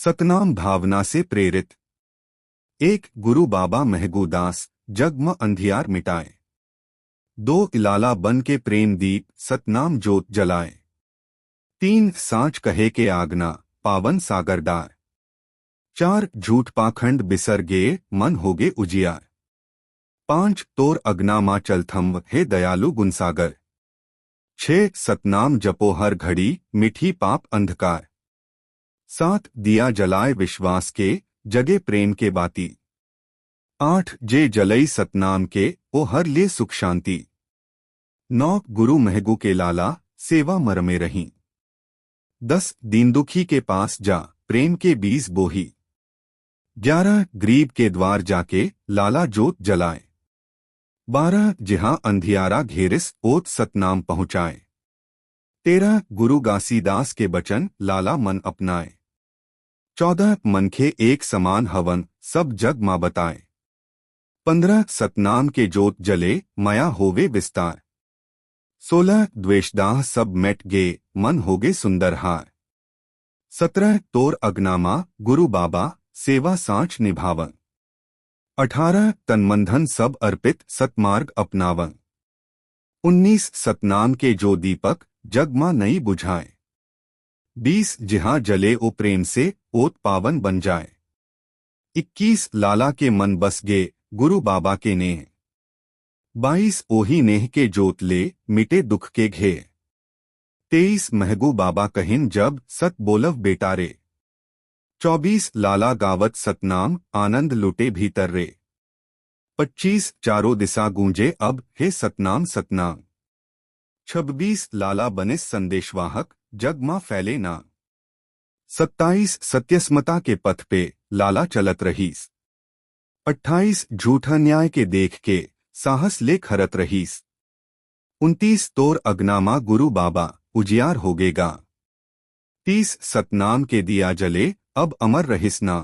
सतनाम भावना से प्रेरित। एक गुरु बाबा महगूदास जगम अंधियार मिटाए। दो इलाला बन के प्रेम दीप सतनाम जोत जलाए। तीन साँच कहे के आगना पावन सागर डार। चार झूठ पाखंड बिसर गे मन होगे उजियार। पांच तोर अगना माँ चलथम हे दयालु गुणसागर। छह सतनाम जपो हर घड़ी मिठी पाप अंधकार। सात दिया जलाए विश्वास के जगे प्रेम के बाती। आठ जे जलई सतनाम के ओ हर ले सुख शांति। नौ गुरु महगू के लाला सेवा मरमे रही। 10 दीन दुखी के पास जा प्रेम के बीज बोही। 11 गरीब के द्वार जाके लाला जोत जलाए। 12 जिहां अंधियारा घेरिस ओत सतनाम पहुँचाए। 13 गुरु घासीदास के बचन लाला मन अपनाए। 14 मनखे एक समान हवन सब जग माँ बताए। 15 सतनाम के जोत जले माया होवे विस्तार। 16 द्वेषदाह सब मिट गे मन होगे सुंदर हार। 17 तोर अगनामा गुरु बाबा सेवा सांच निभावन। 18 तनमंधन सब अर्पित सतमार्ग अपनावन। 19 सतनाम के जो दीपक जगमा नई बुझाए। 20 जिहां जले ओ प्रेम से ओत पावन बन जाए। 21 लाला के मन बस गे गुरु बाबा के नेह। 22 ओही नेह के जोत ले मिटे दुख के घे। 23 महगू बाबा कहिन जब सत बोलव बेटारे। 24 लाला गावत सतनाम आनंद लुटे भीतर रे। 25 चारों दिशा गूंजे अब हे सतनाम सतनाम। 26 लाला बनिस संदेशवाहक जग मां फैले ना। 27 सत्यस्मता के पथ पे लाला चलत रहीस। 28 झूठा न्याय के देख के साहस ले खरत रहीस। 29 तोर अगनामा गुरु बाबा उजियार होगेगा। 30 सतनाम के दिया जले अब अमर रहिस ना।